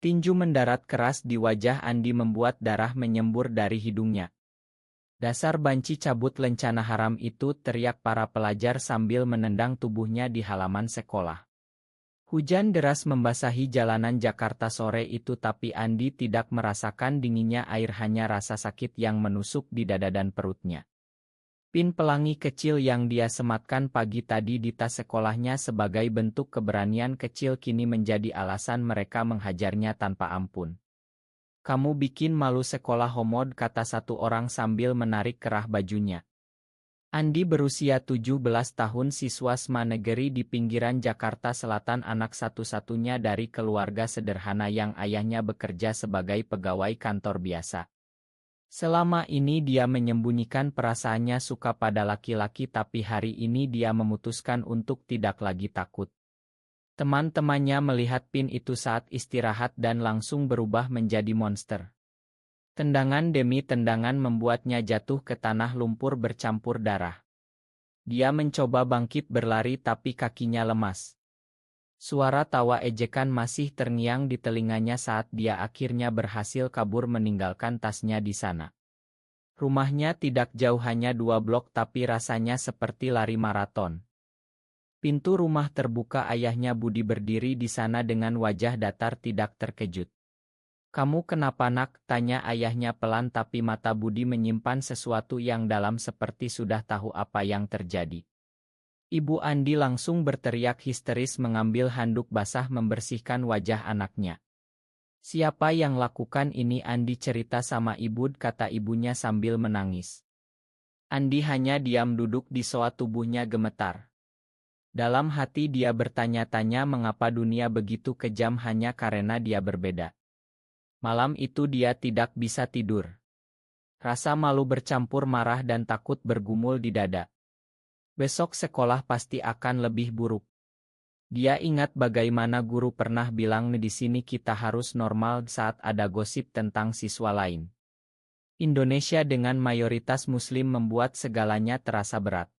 Tinju mendarat keras di wajah Andi membuat darah menyembur dari hidungnya. "Dasar banci cabut lencana haram itu!" teriak para pelajar sambil menendang tubuhnya di halaman sekolah. Hujan deras membasahi jalanan Jakarta sore itu, tapi Andi tidak merasakan dinginnya air, hanya rasa sakit yang menusuk di dada dan perutnya. Pin pelangi kecil yang dia sematkan pagi tadi di tas sekolahnya sebagai bentuk keberanian kecil kini menjadi alasan mereka menghajarnya tanpa ampun. "Kamu bikin malu sekolah homod," kata satu orang sambil menarik kerah bajunya. Andi berusia 17 tahun, siswa SMA negeri di pinggiran Jakarta Selatan, anak satu-satunya dari keluarga sederhana yang ayahnya bekerja sebagai pegawai kantor biasa. Selama ini dia menyembunyikan perasaannya suka pada laki-laki, tapi hari ini dia memutuskan untuk tidak lagi takut. Teman-temannya melihat Pin itu saat istirahat dan langsung berubah menjadi monster. Tendangan demi tendangan membuatnya jatuh ke tanah lumpur bercampur darah. Dia mencoba bangkit berlari tapi kakinya lemas. Suara tawa ejekan masih terngiang di telinganya saat dia akhirnya berhasil kabur meninggalkan tasnya di sana. Rumahnya tidak jauh, hanya 2 blok, tapi rasanya seperti lari maraton. Pintu rumah terbuka, ayahnya Budi berdiri di sana dengan wajah datar tidak terkejut. "Kamu kenapa, nak?" tanya ayahnya pelan, tapi mata Budi menyimpan sesuatu yang dalam, seperti sudah tahu apa yang terjadi. Ibu Andi langsung berteriak histeris mengambil handuk basah membersihkan wajah anaknya. "Siapa yang lakukan ini?" Andi cerita sama ibu, kata ibunya sambil menangis. Andi hanya diam duduk di sofa, tubuhnya gemetar. Dalam hati dia bertanya-tanya mengapa dunia begitu kejam hanya karena dia berbeda. Malam itu dia tidak bisa tidur. Rasa malu bercampur marah dan takut bergumul di dada. Besok sekolah pasti akan lebih buruk. Dia ingat bagaimana guru pernah bilang di sini kita harus normal saat ada gosip tentang siswa lain. Indonesia dengan mayoritas muslim membuat segalanya terasa berat.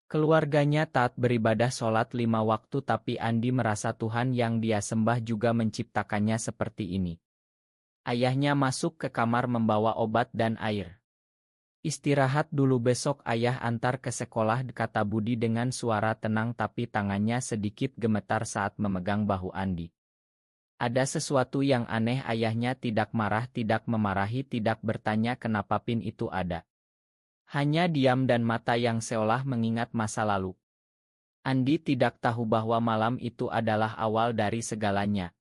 Keluarganya taat beribadah sholat 5 waktu, tapi Andi merasa Tuhan yang dia sembah juga menciptakannya seperti ini. Ayahnya masuk ke kamar membawa obat dan air. "Istirahat dulu, besok ayah antar ke sekolah," kata Budi dengan suara tenang, tapi tangannya sedikit gemetar saat memegang bahu Andi. Ada sesuatu yang aneh, ayahnya tidak marah, tidak memarahi, tidak bertanya kenapa Pin itu ada. Hanya diam dan mata yang seolah mengingat masa lalu. Andi tidak tahu bahwa malam itu adalah awal dari segalanya.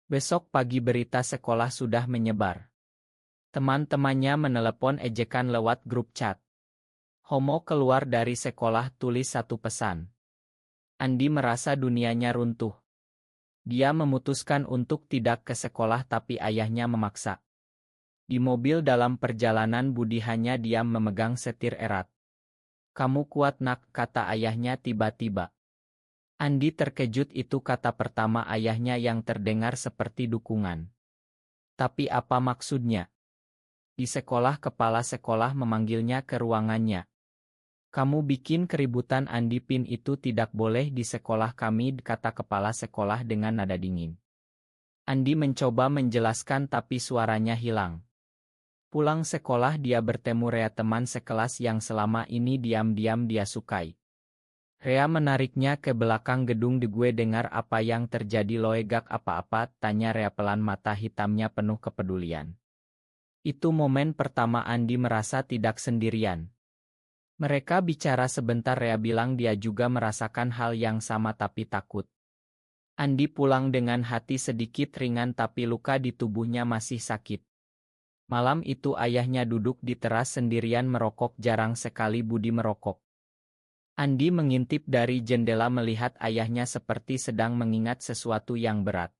Besok pagi berita sekolah sudah menyebar. Teman-temannya menelepon ejekan lewat grup chat. "Homo keluar dari sekolah," tulis satu pesan. Andi merasa dunianya runtuh. Dia memutuskan untuk tidak ke sekolah, tapi ayahnya memaksa. Di mobil dalam perjalanan, Budi hanya diam memegang setir erat. "Kamu kuat, nak," kata ayahnya tiba-tiba. Andi terkejut, itu kata pertama ayahnya yang terdengar seperti dukungan. Tapi apa maksudnya? Di sekolah, kepala sekolah memanggilnya ke ruangannya. "Kamu bikin keributan, Andi. Pin itu tidak boleh di sekolah kami," kata kepala sekolah dengan nada dingin. Andi mencoba menjelaskan tapi suaranya hilang. Pulang sekolah dia bertemu Rea, teman sekelas yang selama ini diam-diam dia sukai. Rea menariknya ke belakang gedung. "Gue dengar apa yang terjadi, loe gak apa-apa?" tanya Rea pelan, mata hitamnya penuh kepedulian. Itu momen pertama Andi merasa tidak sendirian. Mereka bicara sebentar, Rea bilang dia juga merasakan hal yang sama tapi takut. Andi pulang dengan hati sedikit ringan, tapi luka di tubuhnya masih sakit. Malam itu ayahnya duduk di teras sendirian merokok, jarang sekali Budi merokok. Andi mengintip dari jendela melihat ayahnya seperti sedang mengingat sesuatu yang berat.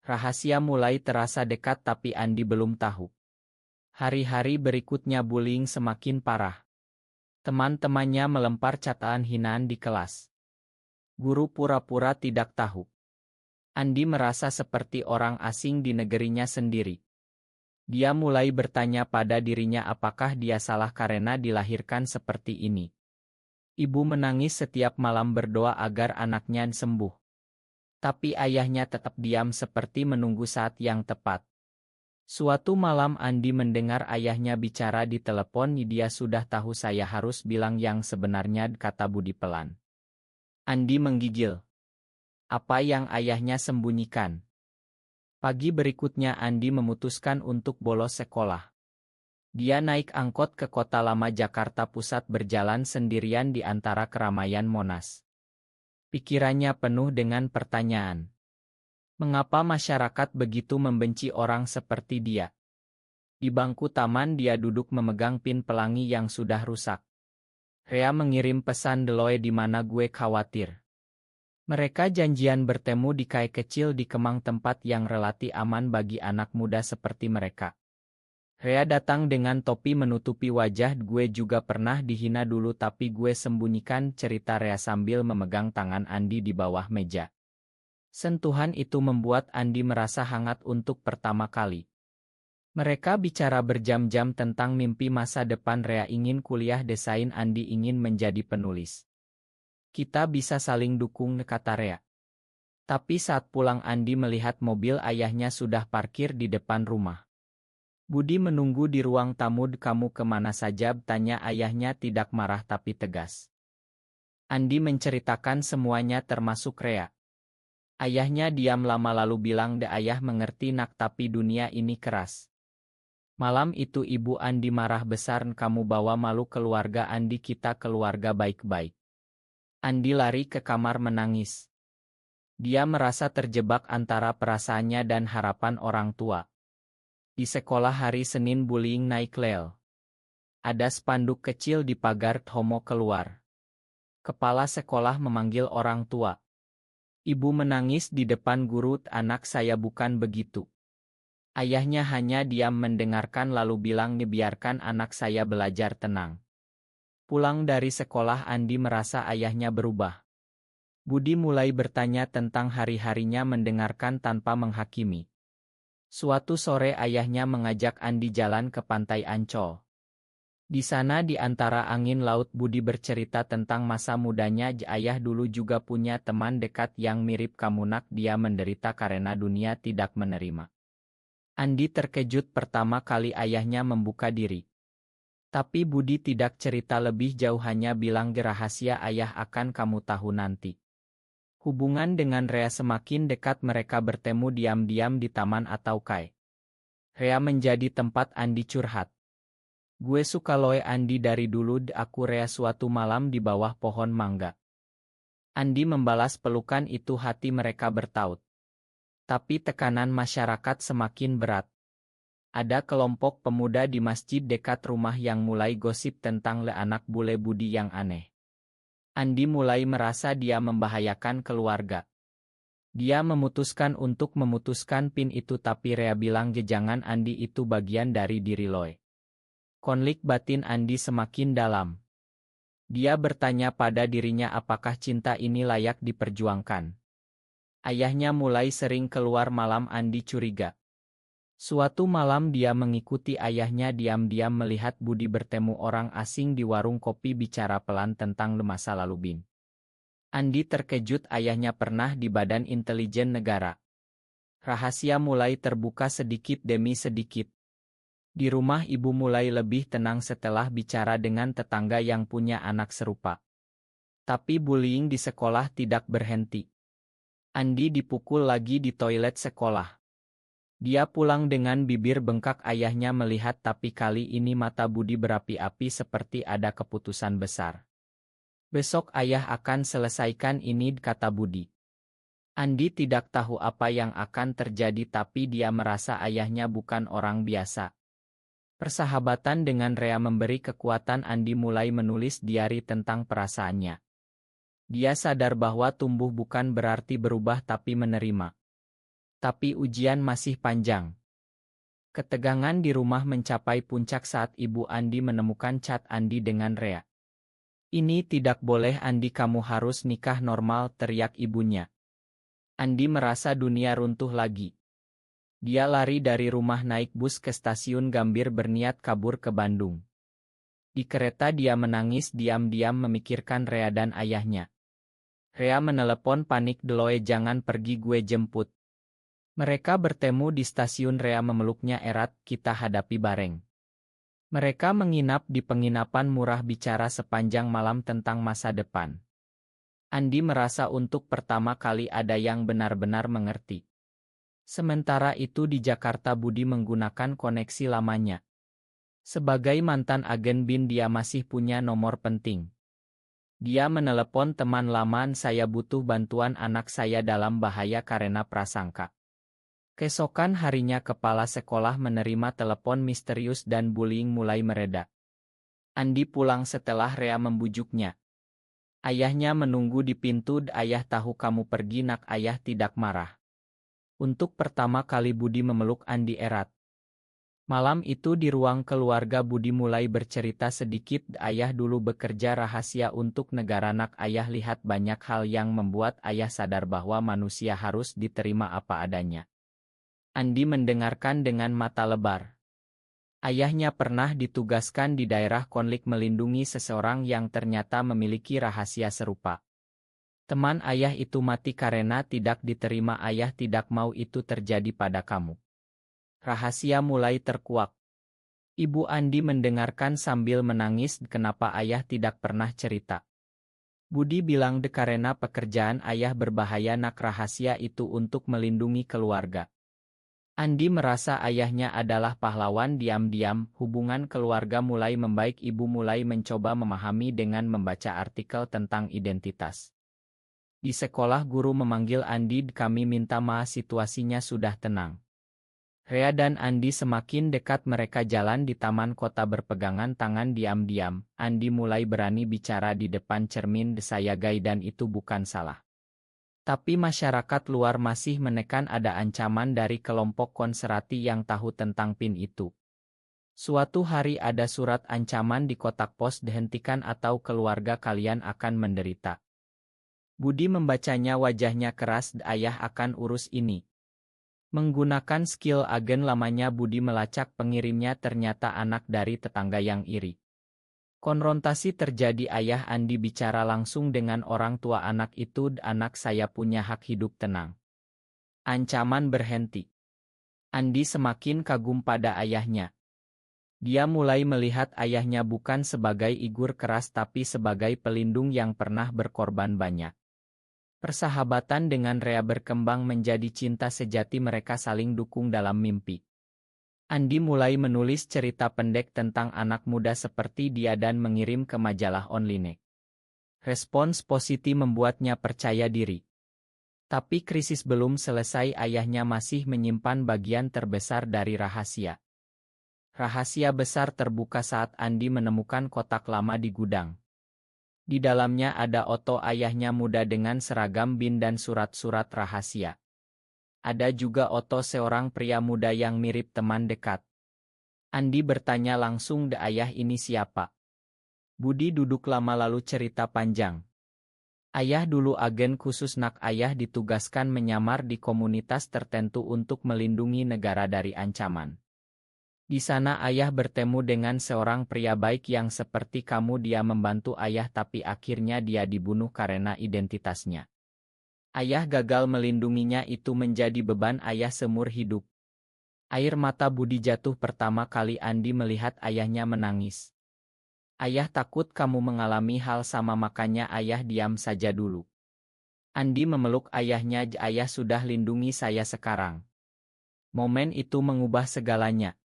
Rahasia mulai terasa dekat, tapi Andi belum tahu. Hari-hari berikutnya bullying semakin parah. Teman-temannya melempar cataan hinaan di kelas. Guru pura-pura tidak tahu. Andi merasa seperti orang asing di negerinya sendiri. Dia mulai bertanya pada dirinya apakah dia salah karena dilahirkan seperti ini. Ibu menangis setiap malam berdoa agar anaknya sembuh. Tapi ayahnya tetap diam seperti menunggu saat yang tepat. Suatu malam Andi mendengar ayahnya bicara di telepon. Dia sudah tahu, saya harus bilang yang sebenarnya, kata Budi pelan. Andi menggigil. Apa yang ayahnya sembunyikan? Pagi berikutnya Andi memutuskan untuk bolos sekolah. Dia naik angkot ke Kota Lama Jakarta Pusat, berjalan sendirian di antara keramaian Monas. Pikirannya penuh dengan pertanyaan. Mengapa masyarakat begitu membenci orang seperti dia? Di bangku taman dia duduk memegang pin pelangi yang sudah rusak. Rea mengirim pesan Deloy, di mana gue khawatir. Mereka janjian bertemu di kai kecil di Kemang, tempat yang relatif aman bagi anak muda seperti mereka. Rea datang dengan topi menutupi wajah. Gue juga pernah dihina dulu, tapi gue sembunyikan, cerita Rea sambil memegang tangan Andi di bawah meja. Sentuhan itu membuat Andi merasa hangat untuk pertama kali. Mereka bicara berjam-jam tentang mimpi masa depan. Rea ingin kuliah desain, Andi ingin menjadi penulis. Kita bisa saling dukung, kata Rea. Tapi saat pulang Andi melihat mobil ayahnya sudah parkir di depan rumah. Budi menunggu di ruang tamu. Kamu kemana saja? Tanya ayahnya, tidak marah tapi tegas. Andi menceritakan semuanya termasuk Rea. Ayahnya diam lama lalu bilang, ayah mengerti nak, tapi dunia ini keras. Malam itu ibu Andi marah besar. Kamu bawa malu keluarga Andi. Kita keluarga baik-baik. Andi lari ke kamar menangis. Dia merasa terjebak antara perasaannya dan harapan orang tua. Di sekolah hari Senin bullying naik level. Ada spanduk kecil di pagar, homo keluar. Kepala sekolah memanggil orang tua. Ibu menangis di depan guru, anak saya bukan begitu. Ayahnya hanya diam mendengarkan lalu bilang, biarkan anak saya belajar tenang. Pulang dari sekolah Andi merasa ayahnya berubah. Budi mulai bertanya tentang hari-harinya, mendengarkan tanpa menghakimi. Suatu sore ayahnya mengajak Andi jalan ke pantai Ancol. Di sana di antara angin laut Budi bercerita tentang masa mudanya. Ayah dulu juga punya teman dekat yang mirip kamu nak, dia menderita karena dunia tidak menerima. Andi terkejut pertama kali ayahnya membuka diri. Tapi Budi tidak cerita lebih jauh, hanya bilang, rahasia ayah akan kamu tahu nanti. Hubungan dengan Rea semakin dekat, mereka bertemu diam-diam di taman atau kai. Rea menjadi tempat Andi curhat. Gue suka loe Andi dari dulu, aku Rea suatu malam di bawah pohon mangga. Andi membalas pelukan itu, hati mereka bertaut. Tapi tekanan masyarakat semakin berat. Ada kelompok pemuda di masjid dekat rumah yang mulai gosip tentang anak bule Budi yang aneh. Andi mulai merasa dia membahayakan keluarga. Dia memutuskan untuk memutuskan pin itu, tapi Rea bilang, jangan, Andi itu bagian dari diri loe. Konflik batin Andi semakin dalam. Dia bertanya pada dirinya, apakah cinta ini layak diperjuangkan? Ayahnya mulai sering keluar malam. Andi curiga. Suatu malam dia mengikuti ayahnya diam-diam melihat Budi bertemu orang asing di warung kopi, bicara pelan tentang masa lalu Bin. Andi terkejut, ayahnya pernah di Badan Intelijen Negara. Rahasia mulai terbuka sedikit demi sedikit. Di rumah ibu mulai lebih tenang setelah bicara dengan tetangga yang punya anak serupa. Tapi bullying di sekolah tidak berhenti. Andi dipukul lagi di toilet sekolah. Dia pulang dengan bibir bengkak. Ayahnya melihat, tapi kali ini mata Budi berapi-api seperti ada keputusan besar. Besok ayah akan selesaikan ini, kata Budi. Andi tidak tahu apa yang akan terjadi, tapi dia merasa ayahnya bukan orang biasa. Persahabatan dengan Rea memberi kekuatan. Andi mulai menulis diari tentang perasaannya. Dia sadar bahwa tumbuh bukan berarti berubah tapi menerima. Tapi ujian masih panjang. Ketegangan di rumah mencapai puncak saat ibu Andi menemukan chat Andi dengan Rea. Ini tidak boleh Andi, kamu harus nikah normal, teriak ibunya. Andi merasa dunia runtuh lagi. Dia lari dari rumah naik bus ke stasiun Gambir berniat kabur ke Bandung. Di kereta dia menangis diam-diam memikirkan Rea dan ayahnya. Rea menelepon panik, "Deloe, jangan pergi, gue jemput." Mereka bertemu di stasiun. Rea memeluknya erat, "Kita hadapi bareng." Mereka menginap di penginapan murah, bicara sepanjang malam tentang masa depan. Andi merasa untuk pertama kali ada yang benar-benar mengerti. Sementara itu di Jakarta, Budi menggunakan koneksi lamanya. Sebagai mantan agen BIN, dia masih punya nomor penting. Dia menelepon teman lama, "Saya butuh bantuan, anak saya dalam bahaya karena prasangka." Keesokan harinya kepala sekolah menerima telepon misterius dan bullying mulai mereda. Andi pulang setelah Rea membujuknya. Ayahnya menunggu di pintu. "Ayah tahu kamu pergi, nak." Ayah tidak marah. Untuk pertama kali Budi memeluk Andi erat. Malam itu di ruang keluarga, Budi mulai bercerita sedikit. "Ayah dulu bekerja rahasia untuk negara, nak. Ayah lihat banyak hal yang membuat ayah sadar bahwa manusia harus diterima apa adanya." Andi mendengarkan dengan mata lebar. Ayahnya pernah ditugaskan di daerah konflik melindungi seseorang yang ternyata memiliki rahasia serupa. Teman ayah itu mati karena tidak diterima. Ayah tidak mau itu terjadi pada kamu. Rahasia mulai terkuak. Ibu Andi mendengarkan sambil menangis. "Kenapa ayah tidak pernah cerita?" Budi bilang, "Karena pekerjaan ayah berbahaya, nak. Rahasia itu untuk melindungi keluarga." Andi merasa ayahnya adalah pahlawan. Diam-diam, hubungan keluarga mulai membaik. Ibu mulai mencoba memahami dengan membaca artikel tentang identitas. Di sekolah, guru memanggil Andi. "Kami minta maaf, situasinya sudah tenang." Rea dan Andi semakin dekat. Mereka jalan di taman kota berpegangan tangan diam-diam. Andi mulai berani bicara di depan cermin, "Saya gay dan itu bukan salah." Tapi masyarakat luar masih menekan ada ancaman dari kelompok konservatif yang tahu tentang PIN itu. Suatu hari ada surat ancaman di kotak pos, "Dihentikan atau keluarga kalian akan menderita." Budi membacanya, wajahnya keras. "Ayah akan urus ini." Menggunakan skill agen lamanya, Budi melacak pengirimnya, ternyata anak dari tetangga yang iri. Konfrontasi terjadi. Ayah Andi bicara langsung dengan orang tua anak itu, "Anak saya punya hak hidup tenang." Ancaman berhenti. Andi semakin kagum pada ayahnya. Dia mulai melihat ayahnya bukan sebagai figur keras tapi sebagai pelindung yang pernah berkorban banyak. Persahabatan dengan Rea berkembang menjadi cinta sejati. Mereka saling dukung dalam mimpi. Andi mulai menulis cerita pendek tentang anak muda seperti dia dan mengirim ke majalah online. Respons positif membuatnya percaya diri. Tapi krisis belum selesai. Ayahnya masih menyimpan bagian terbesar dari rahasia. Rahasia besar terbuka saat Andi menemukan kotak lama di gudang. Di dalamnya ada foto ayahnya muda dengan seragam BIN dan surat-surat rahasia. Ada juga foto seorang pria muda yang mirip teman dekat. Andi bertanya langsung, "Ayah ini siapa?" Budi duduk lama lalu cerita panjang. "Ayah dulu agen khusus, nak. Ayah ditugaskan menyamar di komunitas tertentu untuk melindungi negara dari ancaman. Di sana ayah bertemu dengan seorang pria baik yang seperti kamu. Dia membantu ayah tapi akhirnya dia dibunuh karena identitasnya. Ayah gagal melindunginya, itu menjadi beban ayah seumur hidup." Air mata Budi jatuh pertama kali Andi melihat ayahnya menangis. "Ayah takut kamu mengalami hal sama, makanya ayah diam saja dulu." Andi memeluk ayahnya, "Ayah sudah lindungi saya sekarang." Momen itu mengubah segalanya.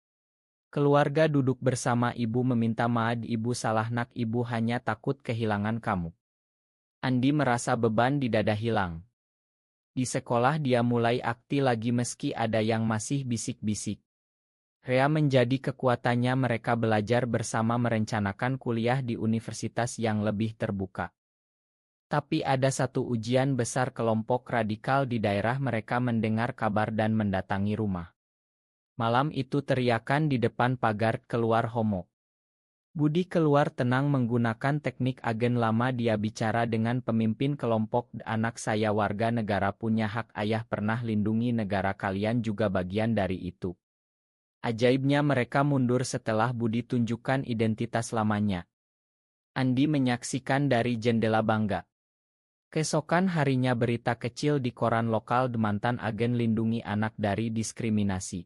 Keluarga duduk bersama. Ibu meminta maaf, "Ibu salah, nak. Ibu hanya takut kehilangan kamu." Andi merasa beban di dada hilang. Di sekolah dia mulai aktif lagi meski ada yang masih bisik-bisik. Rea menjadi kekuatannya. Mereka belajar bersama, merencanakan kuliah di universitas yang lebih terbuka. Tapi ada satu ujian besar. Kelompok radikal di daerah mereka mendengar kabar dan mendatangi rumah. Malam itu teriakan di depan pagar, "Keluar homo." Budi keluar tenang menggunakan teknik agen lama. Dia bicara dengan pemimpin kelompok, "Anak saya warga negara, punya hak. Ayah pernah lindungi negara, kalian juga bagian dari itu." Ajaibnya mereka mundur setelah Budi tunjukkan identitas lamanya. Andi menyaksikan dari jendela bangga. Keesokan harinya berita kecil di koran lokal, mantan agen lindungi anak dari diskriminasi.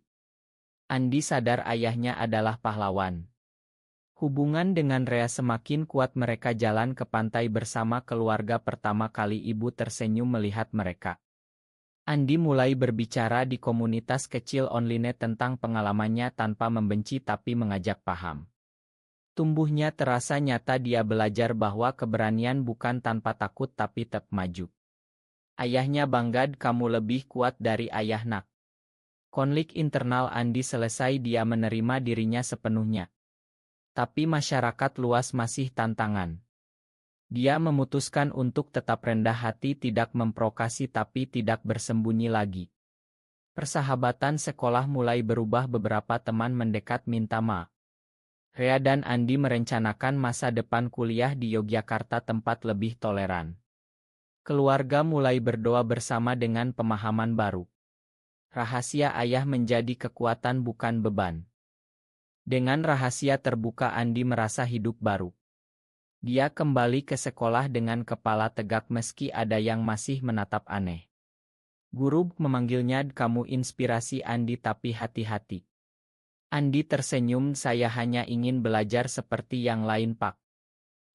Andi sadar ayahnya adalah pahlawan. Hubungan dengan Rea semakin kuat, mereka jalan ke pantai bersama keluarga. Pertama kali ibu tersenyum melihat mereka. Andi mulai berbicara di komunitas kecil online tentang pengalamannya tanpa membenci tapi mengajak paham. Tumbuhnya terasa nyata, dia belajar bahwa keberanian bukan tanpa takut tapi tetap maju. Ayahnya bangga, kamu lebih kuat dari ayah nak. Konflik internal Andi selesai, dia menerima dirinya sepenuhnya. Tapi masyarakat luas masih tantangan. Dia memutuskan untuk tetap rendah hati, tidak memprovokasi tapi tidak bersembunyi lagi. Persahabatan sekolah mulai berubah, beberapa teman mendekat minta maaf. Rea dan Andi merencanakan masa depan kuliah di Yogyakarta, tempat lebih toleran. Keluarga mulai berdoa bersama dengan pemahaman baru. Rahasia ayah menjadi kekuatan bukan beban. Dengan rahasia terbuka, Andi merasa hidup baru. Dia kembali ke sekolah dengan kepala tegak meski ada yang masih menatap aneh. Guru memanggilnya, kamu inspirasi Andi tapi hati-hati. Andi tersenyum, saya hanya ingin belajar seperti yang lain Pak.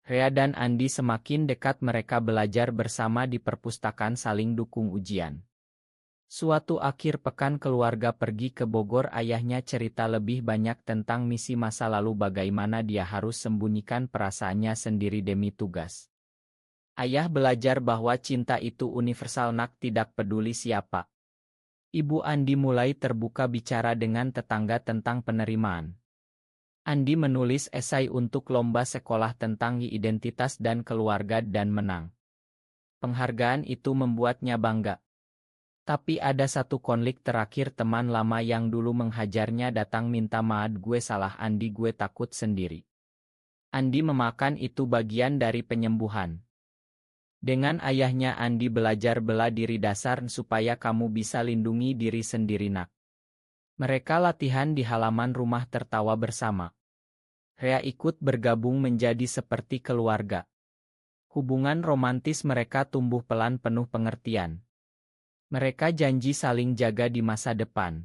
Rea dan Andi semakin dekat, mereka belajar bersama di perpustakaan, saling dukung ujian. Suatu akhir pekan keluarga pergi ke Bogor, ayahnya cerita lebih banyak tentang misi masa lalu, bagaimana dia harus sembunyikan perasaannya sendiri demi tugas. Ayah belajar bahwa cinta itu universal nak, tidak peduli siapa. Ibu Andi mulai terbuka bicara dengan tetangga tentang penerimaan. Andi menulis esai untuk lomba sekolah tentang identitas dan keluarga dan menang. Penghargaan itu membuatnya bangga. Tapi ada satu konflik terakhir, teman lama yang dulu menghajarnya datang minta maaf, gue salah Andi, gue takut sendiri. Andi memakan itu bagian dari penyembuhan. Dengan ayahnya Andi belajar bela diri dasar supaya kamu bisa lindungi diri sendiri nak. Mereka latihan di halaman rumah, tertawa bersama. Rea ikut bergabung menjadi seperti keluarga. Hubungan romantis mereka tumbuh pelan, penuh pengertian. Mereka janji saling jaga di masa depan.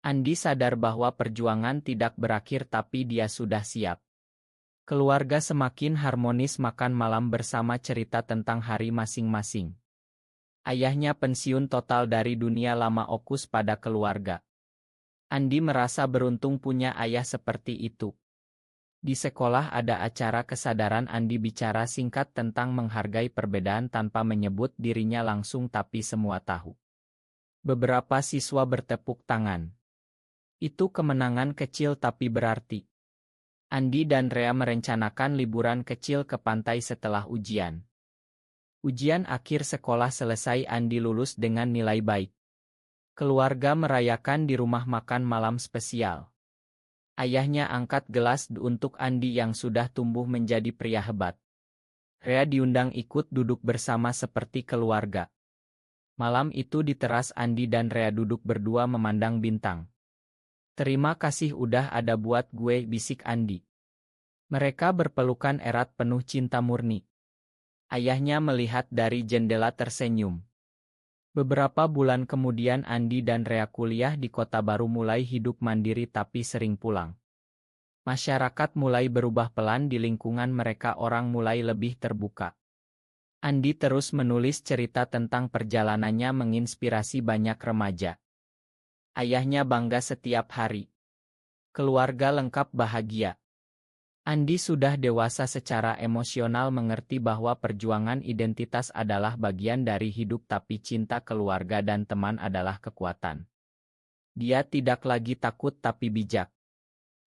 Andi sadar bahwa perjuangan tidak berakhir tapi dia sudah siap. Keluarga semakin harmonis, makan malam bersama, cerita tentang hari masing-masing. Ayahnya pensiun total dari dunia lama, fokus pada keluarga. Andi merasa beruntung punya ayah seperti itu. Di sekolah ada acara kesadaran, Andi bicara singkat tentang menghargai perbedaan tanpa menyebut dirinya langsung tapi semua tahu. Beberapa siswa bertepuk tangan. Itu kemenangan kecil tapi berarti. Andi dan Rea merencanakan liburan kecil ke pantai setelah ujian. Ujian akhir sekolah selesai, Andi lulus dengan nilai baik. Keluarga merayakan di rumah makan malam spesial. Ayahnya angkat gelas untuk Andi yang sudah tumbuh menjadi pria hebat. Rea diundang ikut duduk bersama seperti keluarga. Malam itu di teras, Andi dan Rea duduk berdua memandang bintang. Terima kasih udah ada buat gue, bisik Andi. Mereka berpelukan erat penuh cinta murni. Ayahnya melihat dari jendela tersenyum. Beberapa bulan kemudian Andi dan Rea kuliah di kota baru, mulai hidup mandiri tapi sering pulang. Masyarakat mulai berubah pelan di lingkungan mereka, orang mulai lebih terbuka. Andi terus menulis cerita tentang perjalanannya, menginspirasi banyak remaja. Ayahnya bangga setiap hari. Keluarga lengkap bahagia. Andi sudah dewasa secara emosional, mengerti bahwa perjuangan identitas adalah bagian dari hidup tapi cinta keluarga dan teman adalah kekuatan. Dia tidak lagi takut tapi bijak.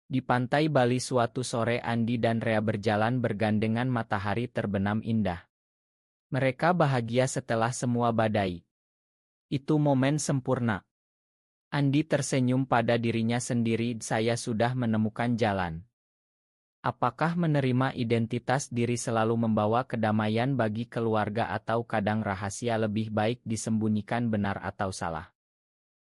Di pantai Bali suatu sore, Andi dan Rea berjalan bergandengan, matahari terbenam indah. Mereka bahagia setelah semua badai. Itu momen sempurna. Andi tersenyum pada dirinya sendiri, saya sudah menemukan jalan. Apakah menerima identitas diri selalu membawa kedamaian bagi keluarga atau kadang rahasia lebih baik disembunyikan, benar atau salah?